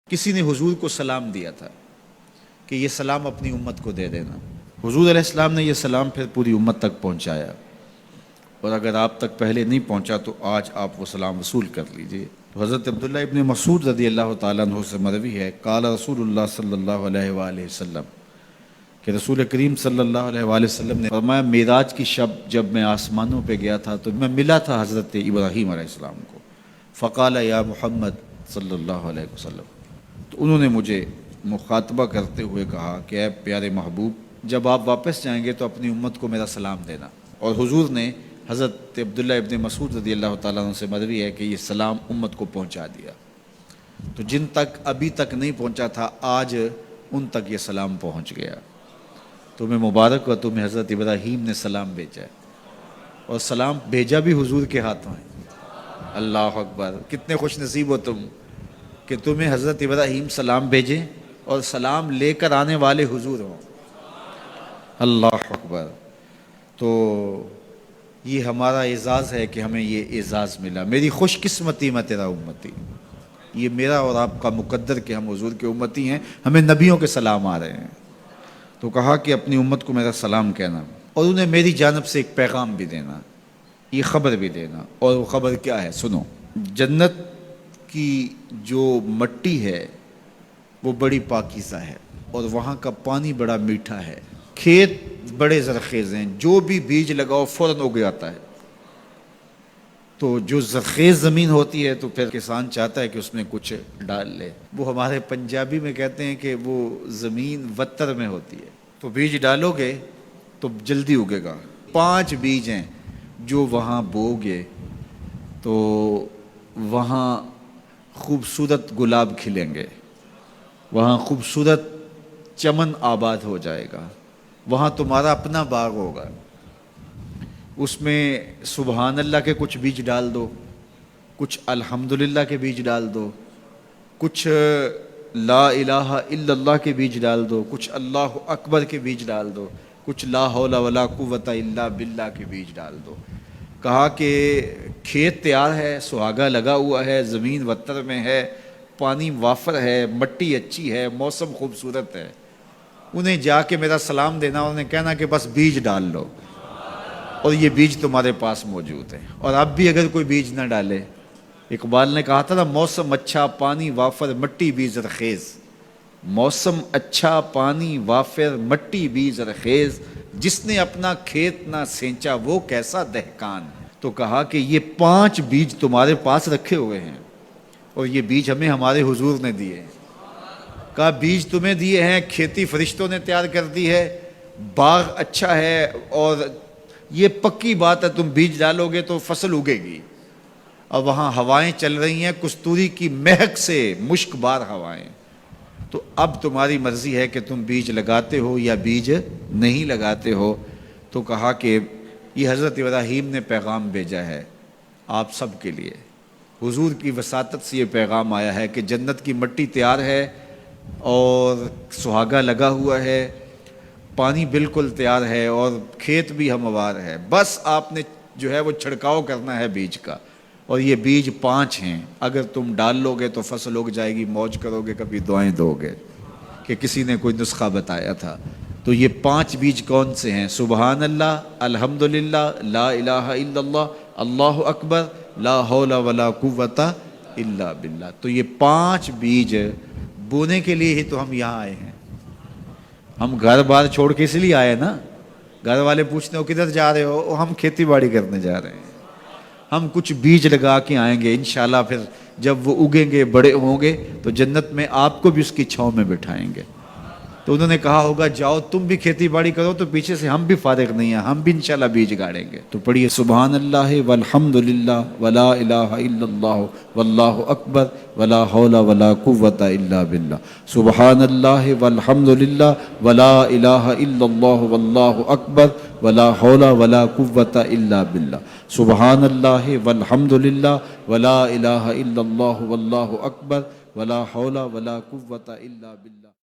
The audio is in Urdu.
کسی نے حضور کو سلام دیا تھا کہ یہ سلام اپنی امت کو دے دینا۔ حضور علیہ السلام نے یہ سلام پھر پوری امت تک پہنچایا، اور اگر آپ تک پہلے نہیں پہنچا تو آج آپ وہ سلام وصول کر لیجئے۔ تو حضرت عبداللہ ابن مسعود رضی اللہ تعالیٰ عنہ سے مروی ہے، قال رسول اللہ صلی اللہ علیہ وآلہ وسلم، کہ رسول کریم صلی اللہ علیہ وآلہ وسلم نے فرمایا، معراج کی شب جب میں آسمانوں پہ گیا تھا تو میں ملا تھا حضرت ابراہیم علیہ السلام کو، فقال یا محمد صلی اللہ علیہ وسلم، تو انہوں نے مجھے مخاطبہ کرتے ہوئے کہا کہ اے پیارے محبوب، جب آپ واپس جائیں گے تو اپنی امت کو میرا سلام دینا۔ اور حضور نے حضرت عبداللہ ابن مسعود رضی اللہ تعالیٰ عنہ سے مروی ہے کہ یہ سلام امت کو پہنچا دیا۔ تو جن تک ابھی تک نہیں پہنچا تھا، آج ان تک یہ سلام پہنچ گیا۔ تمہیں مبارک ہو، تمہیں حضرت ابراہیم نے سلام بھیجا ہے، اور سلام بھیجا بھی حضور کے ہاتھوں ہے۔ اللہ اکبر، کتنے خوش نصیب ہو تم کہ تمہیں حضرت ابراہیم سلام بھیجیں اور سلام لے کر آنے والے حضور ہوں۔ اللہ اکبر۔ تو یہ ہمارا اعزاز ہے کہ ہمیں یہ اعزاز ملا۔ میری خوش قسمتی میں تیرا امتی، یہ میرا اور آپ کا مقدر کہ ہم حضور کے امتی ہیں، ہمیں نبیوں کے سلام آ رہے ہیں۔ تو کہا کہ اپنی امت کو میرا سلام کہنا، اور انہیں میری جانب سے ایک پیغام بھی دینا، یہ خبر بھی دینا۔ اور وہ خبر کیا ہے؟ سنو، جنت کی جو مٹی ہے وہ بڑی پاکیزہ ہے، اور وہاں کا پانی بڑا میٹھا ہے، کھیت بڑے زرخیز ہیں، جو بھی بیج لگاؤ فوراً اگ جاتا ہے۔ تو جو زرخیز زمین ہوتی ہے تو پھر کسان چاہتا ہے کہ اس میں کچھ ڈال لے۔ وہ ہمارے پنجابی میں کہتے ہیں کہ وہ زمین وتر میں ہوتی ہے، تو بیج ڈالو گے تو جلدی اگے گا۔ 5 بیج ہیں جو وہاں بو گے تو وہاں خوبصورت گلاب کھلیں گے، وہاں خوبصورت چمن آباد ہو جائے گا، وہاں تمہارا اپنا باغ ہوگا۔ اس میں سبحان اللہ کے کچھ بیج ڈال دو، کچھ الحمدللہ کے بیج ڈال دو، کچھ لا الہ الا اللہ کے بیج ڈال دو، کچھ اللہ اکبر کے بیج ڈال دو، کچھ لا حول ولا قوت الا باللہ کے بیج ڈال دو۔ کہا کہ کھیت تیار ہے، سہاگا لگا ہوا ہے، زمین وتر میں ہے، پانی وافر ہے، مٹی اچھی ہے، موسم خوبصورت ہے۔ انہیں جا کے میرا سلام دینا، انہیں کہنا کہ بس بیج ڈال لو، اور یہ بیج تمہارے پاس موجود ہے۔ اور اب بھی اگر کوئی بیج نہ ڈالے، اقبال نے کہا تھا نا، موسم اچھا پانی وافر مٹی بھی زرخیز، موسم اچھا پانی وافر مٹی بھی زرخیز، جس نے اپنا کھیت نہ سینچا وہ کیسا دہقان۔ تو کہا کہ یہ 5 بیج تمہارے پاس رکھے ہوئے ہیں، اور یہ بیج ہمیں ہمارے حضور نے دیے ہیں۔ کہا بیج تمہیں دیے ہیں، کھیتی فرشتوں نے تیار کر دی ہے، باغ اچھا ہے، اور یہ پکی بات ہے تم بیج ڈالو گے تو فصل اگے گی۔ اور وہاں ہوائیں چل رہی ہیں کستوری کی مہک سے، مشک بار ہوائیں۔ تو اب تمہاری مرضی ہے کہ تم بیج لگاتے ہو یا بیج نہیں لگاتے ہو۔ تو کہا کہ یہ حضرت ابراہیم نے پیغام بھیجا ہے آپ سب کے لیے، حضور کی وساطت سے یہ پیغام آیا ہے کہ جنت کی مٹی تیار ہے، اور سہاگا لگا ہوا ہے، پانی بالکل تیار ہے، اور کھیت بھی ہموار ہے، بس آپ نے جو ہے وہ چھڑکاؤ کرنا ہے بیج کا۔ اور یہ بیج 5 ہیں، اگر تم ڈال لو گے تو فصل اگ جائے گی، موج کرو گے، کبھی دعائیں دو گے کہ کسی نے کوئی نسخہ بتایا تھا۔ تو یہ 5 بیج کون سے ہیں؟ سبحان اللہ، الحمدللہ، لا الہ الا اللہ، اللہ اکبر، لا حول ولا قوت الا باللہ۔ تو یہ 5 بیج بونے کے لیے ہی تو ہم یہاں آئے ہیں۔ ہم گھر بار چھوڑ کے اس لیے آئے نا، گھر والے پوچھتے ہو کدھر جا رہے ہو، ہم کھیتی باڑی کرنے جا رہے ہیں۔ ہم کچھ بیج لگا کے آئیں گے انشاءاللہ، پھر جب وہ اگیں گے، بڑے ہوں گے، تو جنت میں آپ کو بھی اس کی چھاؤں میں بٹھائیں گے۔ تو انہوں نے کہا ہوگا جاؤ تم بھی کھیتی باڑی کرو، تو پیچھے سے ہم بھی فارغ نہیں ہیں، ہم بھی انشاءاللہ بیج گاڑیں گے۔ تو پڑھیے سبحان اللہ والحمدللہ ولا الہ الا اللہ واللہ اکبر ولا حول ولا قوت الا باللہ، سبحان اللہ والحمدللہ ولا الہ الا اللہ واللہ اکبر ولا حول ولا قوت الا باللہ، سبحان اللہ والحمدللہ ولا الہ الا اللہ واللہ اکبر ولا حول ولا قوت الا باللہ۔